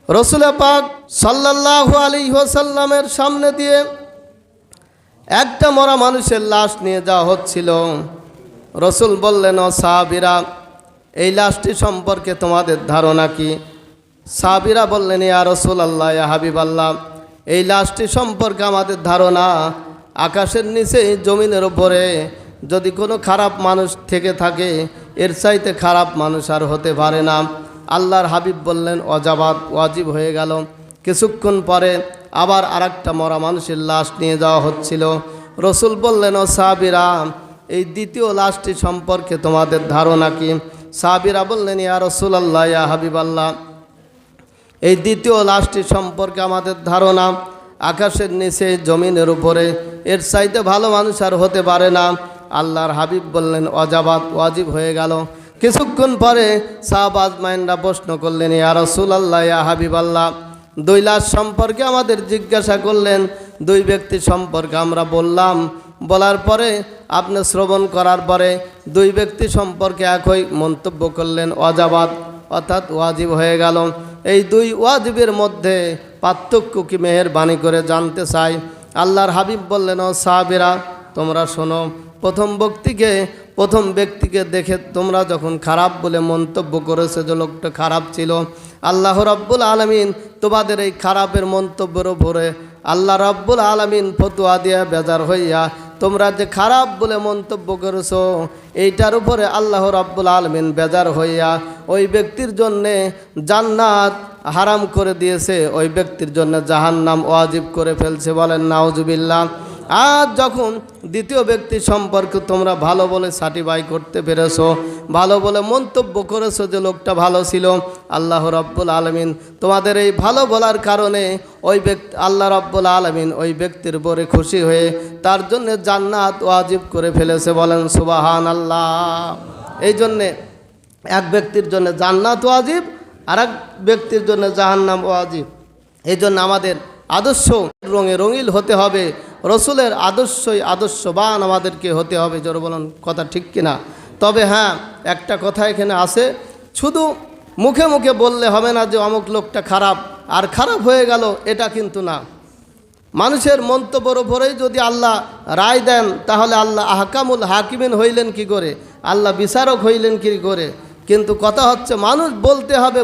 রসুল পাক সাল্লাল্লাহু আলাইহি ওয়াসাল্লামের সামনে দিয়ে একটা মরা মানুষের লাশ নিয়ে যাওয়া হচ্ছিল। রসুল বললেন, ও সাহাবীরা, এই লাশটি সম্পর্কে তোমাদের ধারণা কি? সাহাবীরা বললেন, ইয়া রাসূলুল্লাহ, ইয়া হাবিবাল্লাহ, এই লাশটি সম্পর্কে আমাদের ধারণা আকাশের নিচে জমিনের উপরে যদি কোনো খারাপ মানুষ থেকে থাকে এর চাইতে খারাপ মানুষ আর হতে পারে না। আল্লাহর হাবিব বললেন, অজাবাত, ওয়াজিব হয়ে গেল। কিছুক্ষণ পরে আবার আরেকটা মরা মানুষের লাশ নিয়ে যাওয়া হচ্ছিল। রসুল বললেন, ও সাহাবীরা, এই দ্বিতীয় লাশটি সম্পর্কে তোমাদের ধারণা কি? সাহাবীরা বললেন, ইয়া রাসূলুল্লাহ, ইয়া হাবিবাল্লাহ, এই দ্বিতীয় লাশটি সম্পর্কে আমাদের ধারণা আকাশের নিচে জমিনের উপরে এর চাইতে ভালো মানুষ আর হতে পারে না। আল্লাহর হাবিব বললেন, অজাবাত, ওয়াজিব হয়ে গেল। কিছুক্ষণ পরে সাহাবা আজমাইনরা প্রশ্ন করলেন, ইয়া রাসূলুল্লাহ, ইয়া হাবিবাল্লাহ, দুই লাশ সম্পর্কে আমাদের জিজ্ঞাসা করলেন। দুই ব্যক্তি সম্পর্কে আমরা বললাম, বলার পরে আপনি শ্রবণ করার পরে দুই ব্যক্তি সম্পর্কে একই মন্তব্য করলেন, অজাবাত, অর্থাৎ ওয়াজিব হয়ে গেল। এই দুই ওয়াজিবের মধ্যে পার্থক্য কি মেহেরবানি করে জানতে চাই। আল্লাহর হাবিব বললেন, ও সাহাবীরা, তোমরা শোনো, প্রথম ব্যক্তিকে দেখে তোমরা যখন খারাপ বলে মন্তব্য করেছো যে লোকটা খারাপ ছিল, আল্লাহ রাব্বুল আলামিন তোমাদের এই খারাপের মন্তব্যের উপরে আল্লাহ রাব্বুল আলামিন ফতোয়া দিয়া বেজার হইয়া তোমরা যে খারাপ বলে মন্তব্য করেছো এইটার উপরে আল্লাহ রাব্বুল আলামিন বেজার হইয়া ওই ব্যক্তির জন্যে জান্নাত হারাম করে দিয়েছে, ওই ব্যক্তির জন্য জাহান্নাম ওয়াজিব করে ফেলছে। বলেন নাউজুবিল্লাহ। আর যখন দ্বিতীয় ব্যক্তি সম্পর্কে তোমরা ভালো বলে সার্টিফাই করতে পেরেছো, ভালো বলে মন্তব্য করেছো যে লোকটা ভালো ছিল, আল্লাহ রাব্বুল আলামিন তোমাদের এই ভালো বলার কারণে ওই ব্যক্তি আল্লাহ রাব্বুল আলামিন ওই ব্যক্তির উপরে খুশি হয়ে তার জন্য জান্নাত ওয়াজিব করে ফেলেছে। বলেন সুবহানাল্লাহ। এই জন্যে এক ব্যক্তির জন্য জান্নাত ওয়াজিব, আর এক ব্যক্তির জন্য জাহান্নাম ওয়াজিব। এই জন্য আমাদের আদর্শ রঙে রঙিল হতে হবে, রসুলের আদর্শই আদর্শবান আমাদেরকে হতে হবে। জোর বলুন, কথা ঠিক কিনা? তবে হ্যাঁ, একটা কথা এখানে আছে, শুধু মুখে মুখে বললে হবে না যে অমুক লোকটা খারাপ আর খারাপ হয়ে গেল, এটা কিন্তু না। মানুষের মন্তব্যের উপরেই যদি আল্লাহ রায় দেন তাহলে আল্লাহ আহকামুল হাকিমিন হইলেন কি করে, আল্লাহ বিচারক হইলেন কি করে? কিন্তু কথা হচ্ছে মানুষ বলতে হবে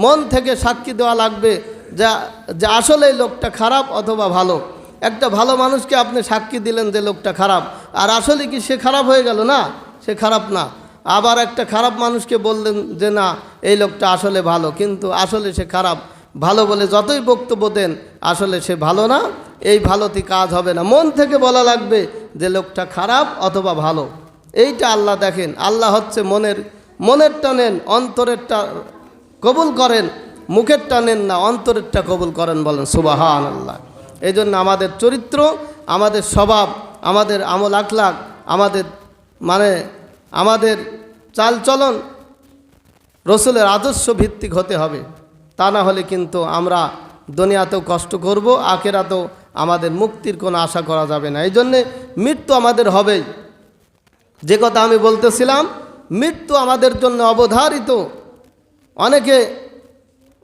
মন থেকে সাক্ষী দেওয়া লাগবে যে আসলে লোকটা খারাপ অথবা ভালো। একটা ভালো মানুষকে আপনি সাক্ষী দিলেন যে লোকটা খারাপ, আর আসলে কি সে খারাপ হয়ে গেল? না, সে খারাপ না। আবার একটা খারাপ মানুষকে বললেন যে না, এই লোকটা আসলে ভালো, কিন্তু আসলে সে খারাপ। ভালো বলে যতই বক্তব্য দেন, আসলে সে ভালো না, এই ভালোতে কাজ হবে না। মন থেকে বলা লাগবে যে লোকটা খারাপ অথবা ভালো। এইটা আল্লাহ দেখেন, আল্লাহ হচ্ছে মনেরটা নেন, অন্তরেরটা কবুল করেন, মুখেরটা নেন না, অন্তরেরটা কবুল করেন। বলেন সুবহানাল্লাহ। এই জন্য আমাদের চরিত্র, আমাদের স্বভাব, আমাদের আমল আখলাক, আমাদের চালচলন রসুলের আদর্শ ভিত্তিক হতে হবে। তা না হলে কিন্তু আমরা দুনিয়াতেও কষ্ট করব, আখিরাতেও আমাদের মুক্তির কোনো আশা করা যাবে না। এই জন্যে মৃত্যু আমাদের হবেই। যে কথা আমি বলতেছিলাম, মৃত্যু আমাদের জন্য অবধারিত। অনেকে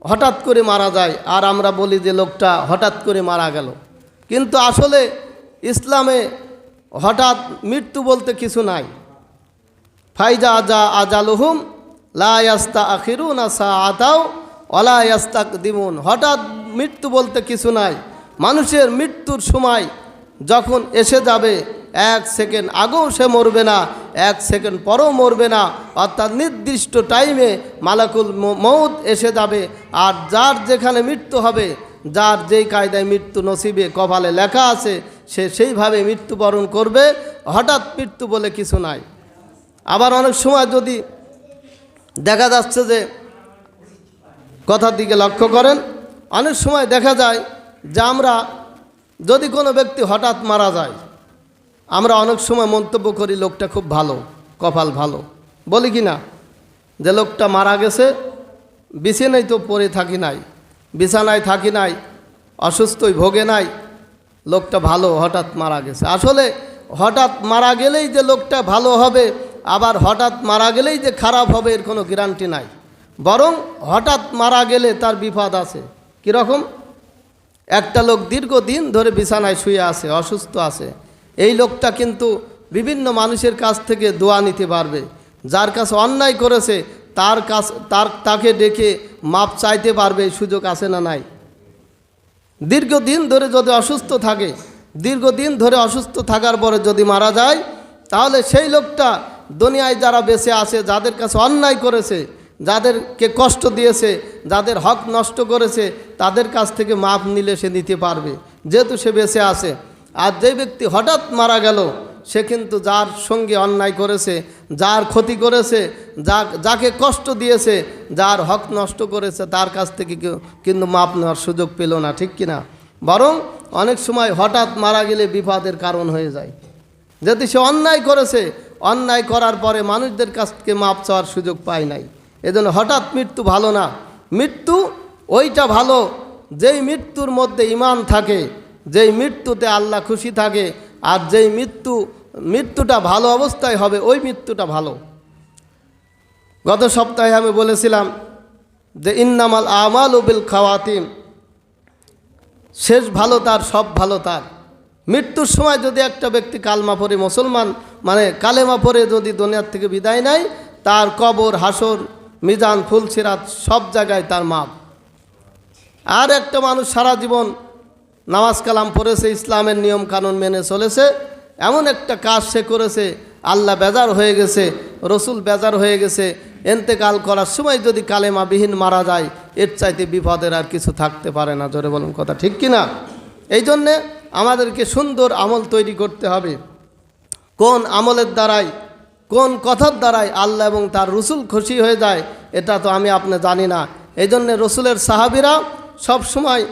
হঠাৎ করে মারা যায়, আর আমরা বলি যে লোকটা হঠাৎ করে মারা গেল। কিন্তু আসলে ইসলামে হঠাৎ মৃত্যু বলতে কিছু নাই। ফাইজা আজা আজালুহুম লা ইয়াস্তাখিরুনা সাআতাও ওয়ালা ইয়াস্তাকদিমুন। হঠাৎ মৃত্যু বলতে কিছু নাই। মানুষের মৃত্যুর সময় যখন এসে যাবে, 1 সেকেন্ড আগেও সে মরবে না, 1 সেকেন্ড পরেও মরবে না। অর্থাৎ নির্দিষ্ট টাইমে মালাকুল মউত এসে যাবে। আর যার যেখানে মৃত্যু হবে, যার যেই কায়দায় মৃত্যু নসিবে কপালে লেখা আছে, সে সেইভাবে মৃত্যুবরণ করবে। হঠাৎ মৃত্যু বলে কিছু নাই। আবার অনেক সময় যদি দেখা যাচ্ছে যে, কথার দিকে লক্ষ্য করেন, অনেক সময় দেখা যায় যে আমরা যদি কোনো ব্যক্তি হঠাৎ মারা যায়, আমরা অনেক সময় মন্তব্য করি লোকটা খুব ভালো, কপাল ভালো, বলি কি না? যে লোকটা মারা গেছে, বিছানায় তো পড়ে থাকি নাই, বিছানায় থাকি নাই, অসুস্থই ভোগে নাই, লোকটা ভালো, হঠাৎ মারা গেছে। আসলে হঠাৎ মারা গেলেই যে লোকটা ভালো হবে, আবার হঠাৎ মারা গেলেই যে খারাপ হবে, এর কোনো গ্যারান্টি নাই। বরং হঠাৎ মারা গেলে তার বিপদ আছে। কীরকম? একটা লোক দীর্ঘদিন ধরে বিছানায় শুয়ে আছে, অসুস্থ আছে, এই লোকটা কিন্তু বিভিন্ন মানুষের কাছ থেকে দোয়া নিতে পারবে। যার কাছে অন্যায় করেছে তাকে ডেকে মাপ চাইতে পারবে, এই সুযোগ আছে না নাই? দীর্ঘদিন ধরে যদি অসুস্থ থাকে, দীর্ঘদিন ধরে অসুস্থ থাকার পরে যদি মারা যায়, তাহলে সেই লোকটা দুনিয়ায় যারা বেঁচে আছে, যাদের কাছে অন্যায় করেছে, যাদেরকে কষ্ট দিয়েছে, যাদের হক নষ্ট করেছে, তাদের কাছ থেকে মাপ নিলে সে নিতে পারবে, যেহেতু সে বেঁচে আছে। আর যে ব্যক্তি হঠাৎ মারা গেল, সে কিন্তু যার সঙ্গে অন্যায় করেছে, যার ক্ষতি করেছে, যাকে কষ্ট দিয়েছে, যার হক নষ্ট করেছে, তার কাছ থেকে কিন্তু মাপ নেওয়ার সুযোগ পেল না, ঠিক কিনা? বরং অনেক সময় হঠাৎ মারা গেলে বিপদের কারণ হয়ে যায়। যদি সে অন্যায় করেছে, অন্যায় করার পরে মানুষদের কাছ থেকে মাপ চাওয়ার সুযোগ পায় নাই। এজন্য হঠাৎ মৃত্যু ভালো না। মৃত্যু ওইটা ভালো যেই মৃত্যুর মধ্যে ঈমান থাকে, যেই মৃত্যুতে আল্লাহ খুশি থাকে, আর যেই মৃত্যুটা ভালো অবস্থায় হবে, ওই মৃত্যুটা ভালো। গত সপ্তাহে আমি বলেছিলাম যে ইন্নামাল আমালু বিল খাওয়াতিম, শেষ ভালো তার, সব ভালো তার। মৃত্যুর সময় যদি একটা ব্যক্তি কালমা পড়ে, মুসলমান মানে কালেমা পড়ে যদি দুনিয়ার থেকে বিদায় নেয়, তার কবর, হাসর, মিজান, ফুলসিরাত সব জায়গায় তার মাপ। আর একটা মানুষ সারা জীবন নামাজ কালাম পড়েছে, ইসলামের নিয়ম কানুন মেনে চলেছে, এমন একটা কাজ সে করেছে, আল্লাহ বেজার হয়ে গেছে, রসুল বেজার হয়ে গেছে, এন্তেকাল করার সময় যদি কালেমাবিহীন মারা যায়, এর চাইতে বিপদের আর কিছু থাকতে পারে না। জোরে বলুন কথা, ঠিক কিনা? এই জন্যে আমাদেরকে সুন্দর আমল তৈরি করতে হবে। কোন আমলের দ্বারাই, কোন কথার দ্বারাই আল্লাহ এবং তার রসুল খুশি হয়ে যায়, এটা তো আমি আপনি জানি না। এই জন্যে রসুলের সাহাবীরা সব সময়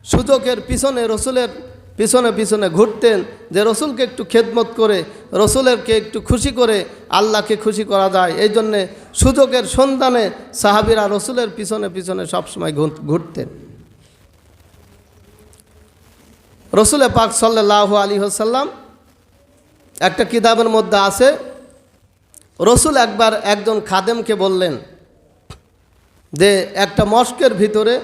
সুযোগের পিছনে, রসুলের পিছনে পিছনে ঘুরতেন, যে রসুলকে একটু খেদমত করে, রসুলেরকে একটু খুশি করে আল্লাহকে খুশি করা যায়। এই জন্যে সুযোগের সন্ধানে সাহাবীরা রসুলের পিছনে পিছনে সবসময় ঘুরতেন। রসুলে পাক সাল্লাল্লাহু আলাইহি ওয়াসাল্লাম একটা কিতাবের মধ্যে আছে, রসুল একবার একজন খাদেমকে বললেন যে একটা মস্কের ভিতরে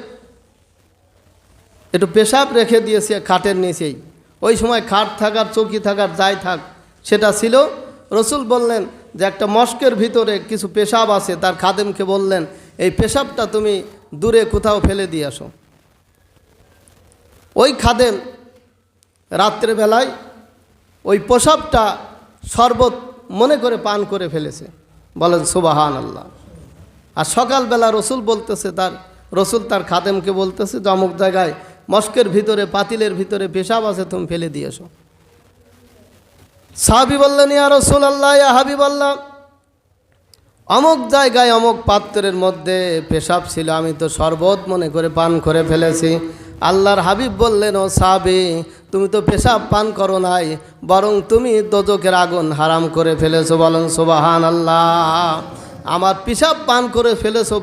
একটু পেশাব রেখে দিয়েছে খাটের নিচেই। ওই সময় খাট থাকার, চৌকি থাকার, যাই থাক সেটা ছিল। রসুল বললেন যে একটা মস্কের ভিতরে কিছু পেশাব আছে। তার খাদেমকে বললেন, এই পেশাবটা তুমি দূরে কোথাও ফেলে দিয়ে আসো। ওই খাদেম রাত্রেবেলায় ওই পেশাবটা শরবত মনে করে পান করে ফেলেছে। বলেন সুবহানাল্লাহ। আর সকালবেলা রসুল বলতেছে, রসুল তার খাদেমকে বলতেছে যে অমুক জায়গায় মস্কের ভিতরে, পাতিলের ভিতরে পেশাব আছে, তুমি ফেলে দিয়েছো। সাহাবী বললেন, ইয়া রাসূলুল্লাহ, ইয়া হাবিবাল্লাহ, অমুক জায়গায় অমুক পাত্রের মধ্যে পেশাব ছিল, আমি তো শরবত মনে করে পান করে ফেলেছি। আল্লাহর হাবিব বললেন, ও সাহাবী, তুমি তো পেশাব পান করো নাই, বরং তুমি দোজখের আগুন হারাম করে ফেলেছো। বলেন সুবহানাল্লাহ। আমার পেশাব পান করে ফেলেছো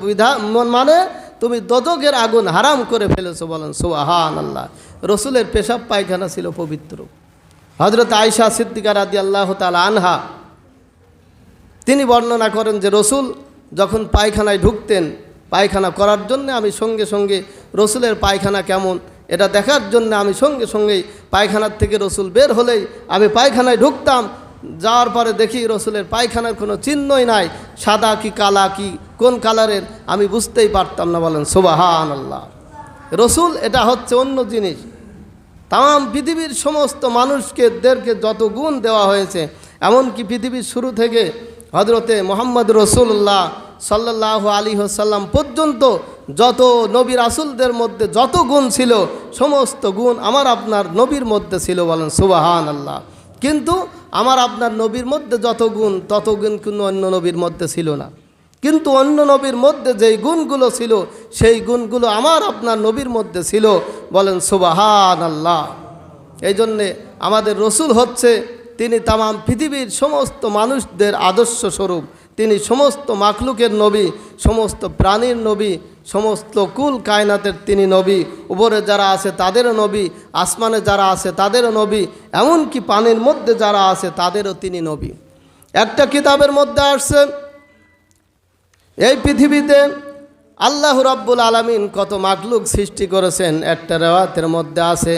মানে তুমি দোজখের আগুন হারাম করে ফেলেছো। বলেন সুবহানাল্লাহ। রসুলের পেশাব পায়খানা ছিল পবিত্র। হযরত আয়েশা সিদ্দিকা রাদিয়াল্লাহু তাআলা আনহা তিনি বর্ণনা করেন যে রসুল যখন পায়খানায় ঢুকতেন, পায়খানা করার জন্য আমি সঙ্গে সঙ্গে রসুলের পায়খানা কেমন এটা দেখার জন্য আমি সঙ্গে সঙ্গেই পায়খানার থেকে রসুল বের হলেই আমি পায়খানায় ঢুকতাম। যাওয়ার পরে দেখি রসুলের পায়খানার কোনো চিহ্নই নাই, সাদা কি কালা কি কোন কালারের আমি বুঝতেই পারতাম না। বলেন সুবহানাল্লাহ। রসুল এটা হচ্ছে অন্য জিনিস। তাম পৃথিবীর সমস্ত মানুষদেরকে যত গুণ দেওয়া হয়েছে, এমনকি পৃথিবীর শুরু থেকে হযরতে মুহাম্মদ রাসূলুল্লাহ সাল্লাল্লাহু আলাইহি ওয়াসাল্লাম পর্যন্ত যত নবী রাসূলদের মধ্যে যত গুণ ছিল, সমস্ত গুণ আমার আপনার নবীর মধ্যে ছিল। বলেন সুবহানাল্লাহ। কিন্তু আমার আপনার নবীর মধ্যে যত গুণ, তত গুণ কোনো অন্য নবীর মধ্যে ছিল না। কিন্তু অন্য নবীর মধ্যে যেই গুণগুলো ছিল, সেই গুণগুলো আমার আপনার নবীর মধ্যে ছিল। বলেন সুবহানাল্লাহ। এই জন্যে আমাদের রসুল হচ্ছে, তিনি তাম পৃথিবীর সমস্ত মানুষদের আদর্শ স্বরূপ। তিনি সমস্ত মাখলুকের নবী, সমস্ত প্রাণীর নবী, সমস্ত কুল কায়নাতের তিনি নবী। উপরে যারা আছে তাদেরও নবী, আসমানে যারা আছে তাদেরও নবী, এমনকি পানির মধ্যে যারা আছে তাদেরও তিনি নবী। একটা কিতাবের মধ্যে আসছে, এই পৃথিবীতে আল্লাহ রাব্বুল আলামিন কত মাখলুক সৃষ্টি করেছেন, একটা রেওয়াতের মধ্যে আছে,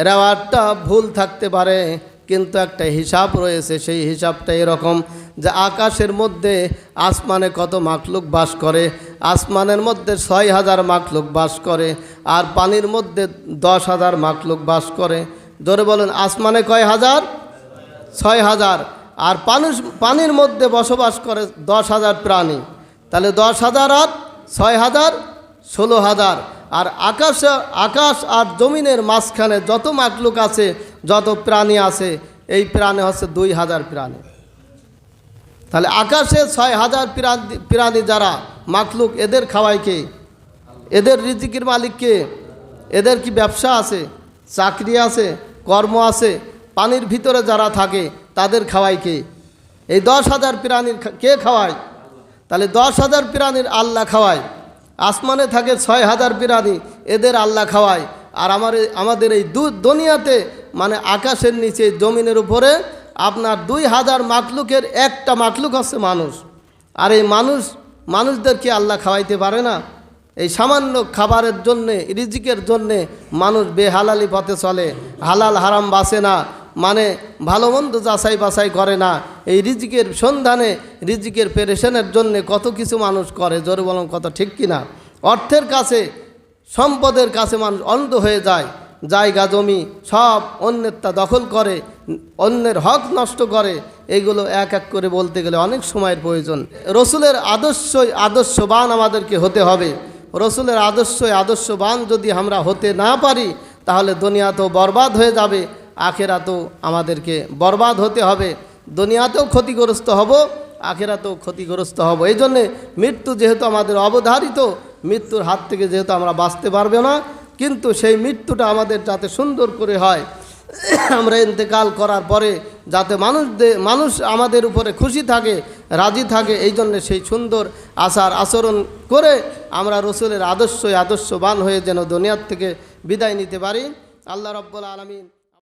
রেওয়াতটা ভুল থাকতে পারে কিন্তু একটা হিসাব রয়েছে। সেই হিসাবটা এরকম যে আকাশের মধ্যে আসমানে কত মাখলুক বাস করে, আসমানের মধ্যে ৬,০০০ মাখলুক বাস করে, আর পানির মধ্যে ১০,০০০ মাখলুক বাস করে। জোরে বলেন, আসমানে কয় হাজার? ৬,০০০। আর পানির মধ্যে বসবাস করে ১০,০০০ প্রাণী। তাহলে ১০,০০০ আর ৬,০০০ ১৬,০০০। আর আকাশ আর জমিনের মাঝখানে যত মাখলুক আছে, যত প্রাণী আছে, এই প্রাণী হচ্ছে ২,০০০ প্রাণী। তাহলে আকাশে ৬,০০০ প্রাণী যারা মাখলুক, এদের খাওয়ায় কে? এদের রিজিকের মালিক কে? এদের কি ব্যবসা আছে, চাকরি আছে, কর্ম আছে? পানির ভিতরে যারা থাকে তাদের খাওয়ায় কে? এই ১০,০০০ প্রাণীর কে খাওয়ায়? তাহলে ১০,০০০ প্রাণীর আল্লাহ খাওয়ায়। আসমানে থাকে ৬,০০০ প্রাণী, এদের আল্লাহ খাওয়ায়। আর আমাদের এই দুনিয়াতে মানে আকাশের নিচে জমিনের উপরে আপনার ২,০০০ মাখলুকের একটা মাখলুক হচ্ছে মানুষ। আর এই মানুষদেরকে আল্লাহ খাওয়াইতে পারে না। এই সামান্য খাবারের জন্যে, রিজিকের জন্যে মানুষ বেহালালি পথে চলে, হালাল হারাম বাসে না, মানে ভালো মন্দ যাচাই বাছাই করে না। এই রিজিকের সন্ধানে, রিজিকের পেরেশানের জন্যে কত কিছু মানুষ করে। জোরে বলুন, কত ঠিক কিনা? অর্থের কাছে, সম্পদের কাছে মানুষ অন্ধ হয়ে যায়, জায়গা জমি সব অন্যেরটা দখল করে, অন্যের হক নষ্ট করে। এইগুলো এক এক করে বলতে গেলে অনেক সময়ের প্রয়োজন। রসুলের আদর্শবান আমাদেরকে হতে হবে। রসুলের আদর্শবান যদি আমরা হতে না পারি, তাহলে দুনিয়া তো বরবাদ হয়ে যাবে, আখেরাতেও আমাদেরকে বরবাদ হতে হবে। দুনিয়াতেও ক্ষতিগ্রস্ত হব, আখেরাতেও ক্ষতিগ্রস্ত হব। এই জন্যে মৃত্যু যেহেতু আমাদের অবধারিত, মৃত্যুর হাত থেকে যেহেতু আমরা বাঁচতে পারবে না, কিন্তু সেই মৃত্যুটা আমাদের যাতে সুন্দর করে হয়, আমরা ইন্তেকাল করার পরে যাতে মানুষ আমাদের উপরে খুশি থাকে, রাজি থাকে, এই জন্যে সেই সুন্দর আচরণ করে আমরা রসুলের আদর্শবান হয়ে যেন দুনিয়ার থেকে বিদায় নিতে পারি। আল্লাহ রাব্বুল আলামিন